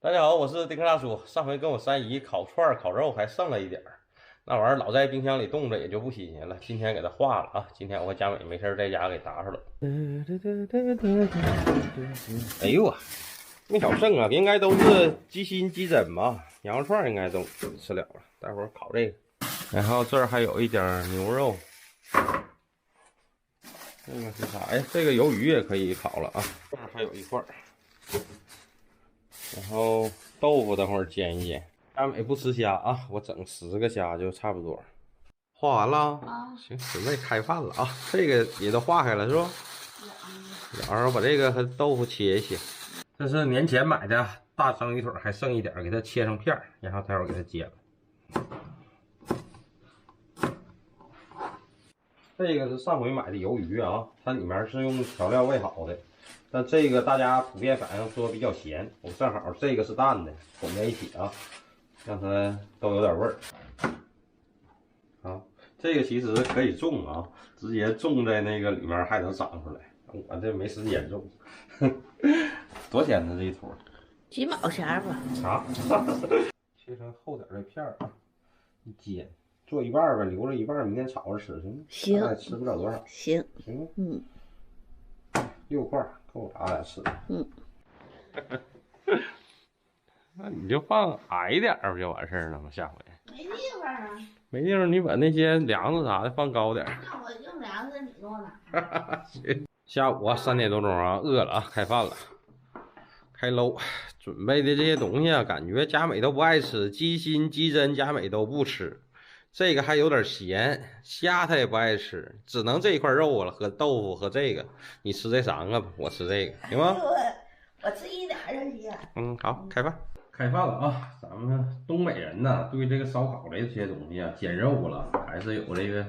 大家好，我是丁克大叔。上回跟我三姨烤串儿、烤肉还剩了一点儿，那玩意儿老在冰箱里冻着也就不新鲜了。今天给它化了啊！今天我和佳美没事儿在家给打出来。哎呦啊，没少剩啊，应该都是鸡心、鸡胗吧？羊肉串应该都吃了了。待会儿烤这个，然后这儿还有一点牛肉。这个是啥呀？这个鱿鱼也可以烤了啊。这儿还有一块儿。然后豆腐等会儿煎一煎。佳美不吃虾啊，我整10个虾就差不多。化完了啊，行，准备开饭了啊。这个也都化开了是吧？然后把这个和豆腐切一切。这是年前买的大章鱼腿，还剩一点，给它切成片儿，然后待会儿给它煎了。这个是上回买的鱿鱼啊，它里面是用调料煨好的。但这个大家普遍反映说比较咸，我正好这个是淡的，混在一起啊，让它都有点味儿。好，这个其实可以种啊，直接种在那个里面还能长出来。我这没时间种，多少钱呢这一坨？几毛钱吧。啊，切成厚点的片儿啊，一煎，做一半呗，留着一半，明天炒着吃行吗？行，咱俩吃不了多少。行，行吗？嗯6块够咱俩吃。嗯。那你就放矮点儿不就完事儿了吗？下回没地方啊。没地方，你把那些梁子啥的放高点儿。那我用梁子，你给我拿。下午啊3点多钟啊，饿了啊，开饭了，开搂。准备的这些东西啊，感觉佳美都不爱吃，鸡心、鸡胗佳美都不吃，这个还有点咸，虾她也不爱吃，只能这一块肉了和豆腐和这个，你吃这3个吧，我吃这个，行吗？我吃一点就行。嗯，好，开饭。开饭了啊！咱们东北人呢，对这个烧烤这些东西啊，煎肉了，还是有这个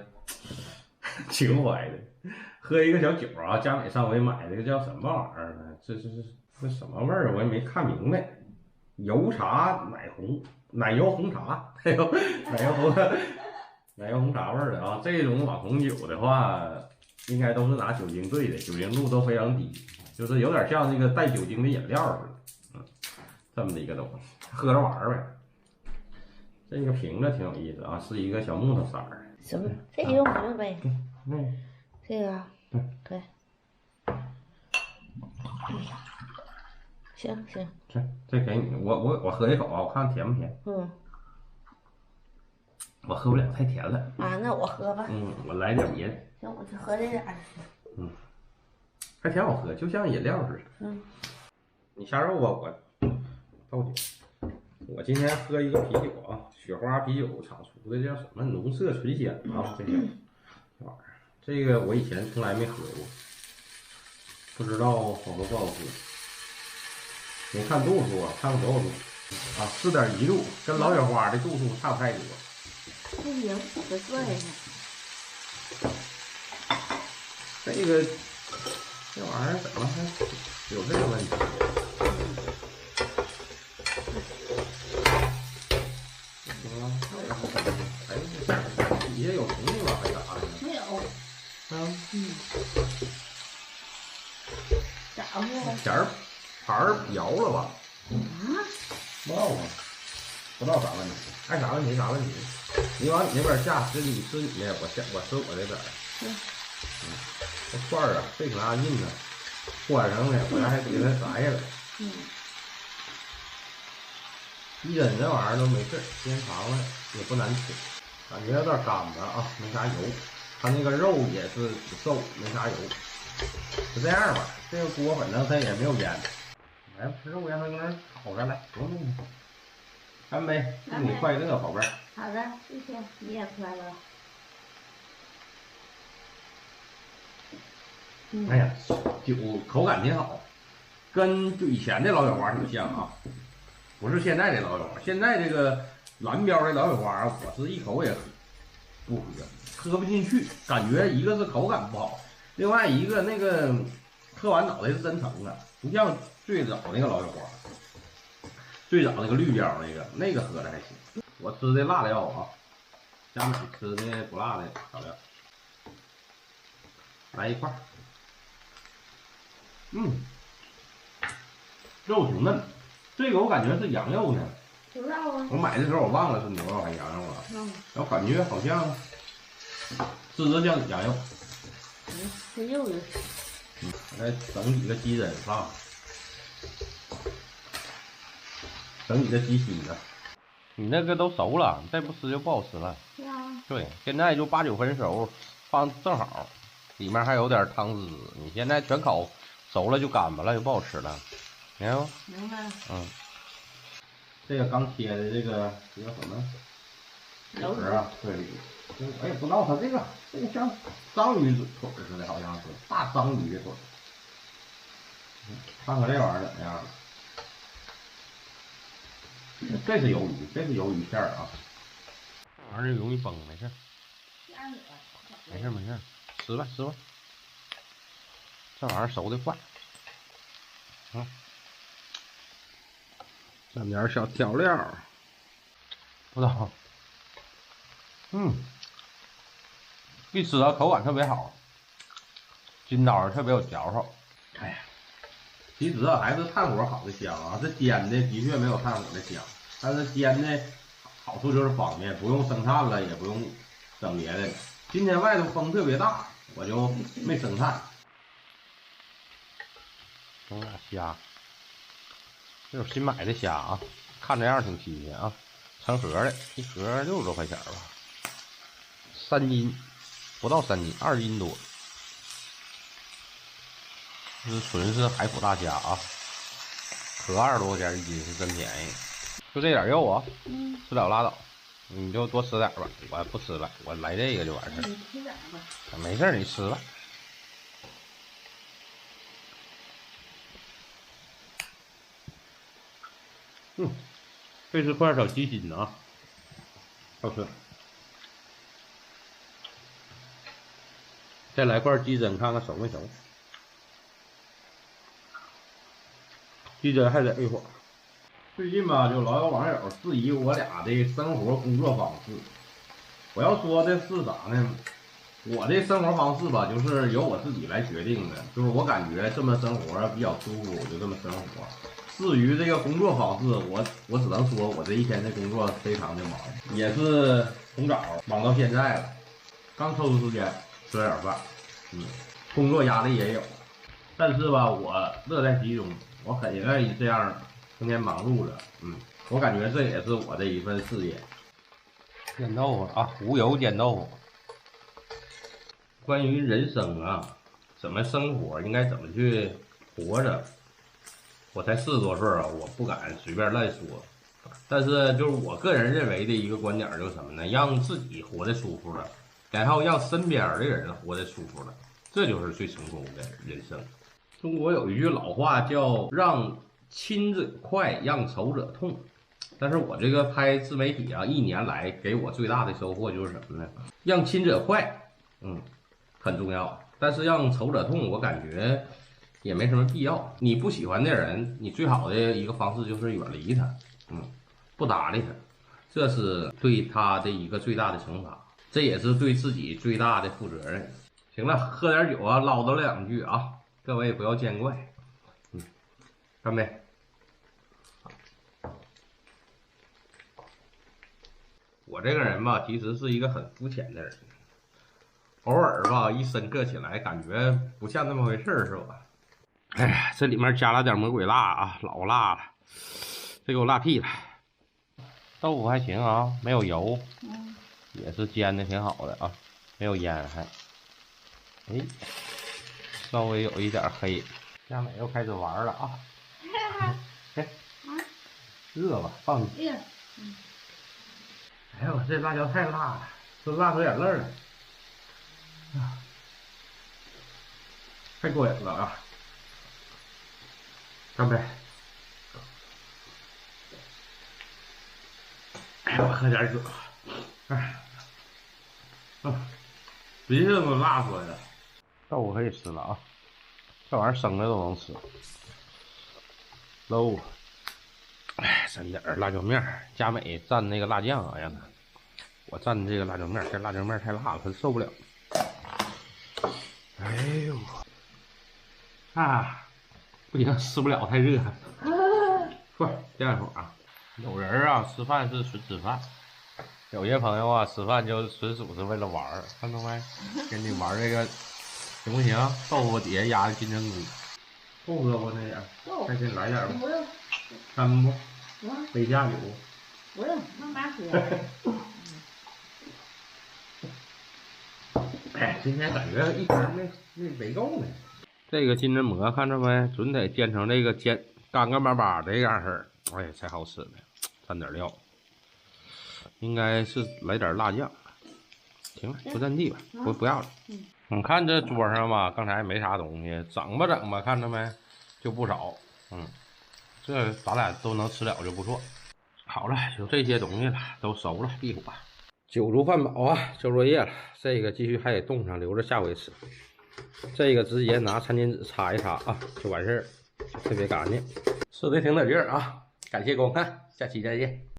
情怀的。喝一个小酒啊，佳美上回买这个叫什么玩意儿呢？这什么味儿？我也没看明白。油茶奶油红茶，还有奶油红茶味儿的啊。这种网红酒的话，应该都是拿酒精兑的，酒精度都非常低，就是有点像那个带酒精的饮料似的。这么的一个东西，喝着玩儿呗。这个瓶子挺有意思啊，是一个小木头色儿。什么？这个用什么杯？嗯，这个。对。行行。这给你，我喝一口啊，我看甜不甜。嗯。我喝不了，太甜了。啊，那我喝吧。我来点别的。行，我就喝这点儿。还挺好喝，就像饮料似的。你下肉吧，我倒酒。我今天喝一个啤酒啊，雪花啤酒厂出的叫什么浓色醇香啊，这玩意儿，这个我以前从来没喝过，不知道好多不好喝。没看度数啊，看看多少度啊？4.1度，跟老雪花的度数差不太多。不行，得做一下。这玩意儿怎么还有这个问题？底下有东西吧？还是啥的？没有。咋回事？盘儿瓢了吧？不知道啊，不知道啥问题。爱啥问题啥问题。你往你那边下，吃你的，我吃我这边。这串儿啊，费挺大劲呢，关上的，回来还给它摘下来。鸡胗这玩意儿都没事，时间长了也不难吃，感觉有点干巴啊，没啥油。它那个肉也是挺瘦，没啥油。就这样吧，这个锅反正它也没有烟。来，肉让它搁那儿烤着来，不用弄。干杯，祝你快乐，宝贝儿。好的，谢谢，你也快乐。哎呀，酒口感挺好，跟就以前的老雪花挺像啊，不是现在的老雪花。现在这个蓝标的老雪花，我是一口也不喝不进去，感觉一个是口感不好，另外一个那个喝完脑袋是真疼啊，不像最早那个老雪花，最早那个绿标那个喝的还行。我吃的辣料啊，佳美吃的不辣的调料，来一块儿。肉挺嫩，这个我感觉是羊肉呢。不知道啊。我买的时候我忘了是牛肉还是羊肉了。然后感觉好像吃着像羊肉。这肉的。来整几个鸡胗啊，整几个鸡心子。你那个都熟了，再不吃就不好吃了。是啊。对，现在就8、9分熟，放正好，里面还有点汤汁。你现在全烤熟了就干巴了，就不好吃了。明白不？明白。嗯。这个刚切的这个叫什么？柳儿啊，对。我也不知道它这个像章鱼腿似的，好像是大章鱼的腿。看看这玩意儿怎么样？这是鱿鱼，这是鱿鱼片啊。这玩意儿容易崩，没事。没事没事，吃吧吃吧。这玩意儿熟的快。啊。蘸点小调料。不知道。一吃口感特别好，筋道特别有嚼头。哎呀，其实还是炭火烤的香啊，这煎的的确没有炭火的香，但是煎的好处就是方便，不用生炭了，也不用整别的。今天外头风特别大，我就没生炭。整俩虾，这是新买的虾啊，看这样挺新鲜啊，成盒的，一盒60多块钱吧，3斤。不到3斤，2斤多。这纯是海捕大虾啊，合20多块钱1斤是真便宜。就这点肉啊，吃了拉倒，你就多吃点吧。我不吃了，我来这个就完事儿。你吃点吧。没事，你吃吧。这是块小鸡心啊，好吃。再来块鸡胗，看看熟没熟。鸡胗还得一会儿。最近吧，就老有网友质疑我俩的生活工作方式。我要说的是啥呢？我的生活方式吧，就是由我自己来决定的，就是我感觉这么生活比较舒服，我就这么生活。至于这个工作方式，我只能说我这一天的工作非常的忙，也是从早忙到现在了，刚抽出时间吃了点饭。工作压力也有，但是吧，我乐在其中，我很愿意这样天天忙碌着。我感觉这也是我的一份事业。煎豆腐啊，无油煎豆腐。关于人生啊，怎么生活，应该怎么去活着，我才40多岁啊，我不敢随便乱说。但是就是我个人认为的一个观点就是什么呢？让自己活得舒服了。然后让身边的人活得舒服了，这就是最成功的人生。中国有一句老话叫“让亲者快，让仇者痛”。但是我这个拍自媒体啊，1年来给我最大的收获就是什么呢？让亲者快，很重要。但是让仇者痛，我感觉也没什么必要。你不喜欢的人，你最好的一个方式就是远离他，不搭理他，这是对他的一个最大的惩罚。这也是对自己最大的负责任。行了，喝点酒啊，唠叨了2句啊，各位不要见怪。干杯！我这个人吧，其实是一个很肤浅的人，偶尔吧一深刻起来，感觉不像那么回事儿，是吧？哎呀，这里面加了点魔鬼辣啊，老辣了，这给我辣屁了。豆腐还行啊，没有油。也是煎的挺好的啊，没有烟还，稍微有一点黑。佳美又开始玩了啊！热吧，放进去。哎呦，这辣椒太辣了，这辣出眼泪了，太过瘾了啊！干杯！哎呀，我喝点酒。直接这么辣出来的。豆腐可以吃了啊，这玩意儿生的都能吃。喽，蘸点辣椒面，佳美蘸那个辣酱啊，让他，我蘸这个辣椒面，这辣椒面太辣了，他受不了。哎呦，不行，吃不了，太热。不，这样说啊，有人啊吃饭是纯吃饭，有些朋友啊吃饭就纯属是为了玩儿，看到没？跟你玩这个行不行？豆腐底下压的金针菇，够喝不那点儿？够，再给你来点儿吧，不用，干不？啊，杯下酒。不用，慢慢喝。哎，今天感觉一盘没够呢。这个金针蘑看着没？准得煎成这个干干巴巴这样式儿，哎，才好吃呢。蘸点料，应该是来点辣酱。行了，不占地吧，不要了。你看这桌上吧，刚才没啥东西，整吧，看着没？就不少。这咱俩都能吃了就不错。好了，就这些东西了，都熟了，闭火。酒足饭饱啊，交作业了。这个继续还得冻上，留着下回吃。这个直接拿餐巾纸擦一擦啊，就完事儿，特别干净。吃的挺得劲儿啊！感谢观看，下期再见。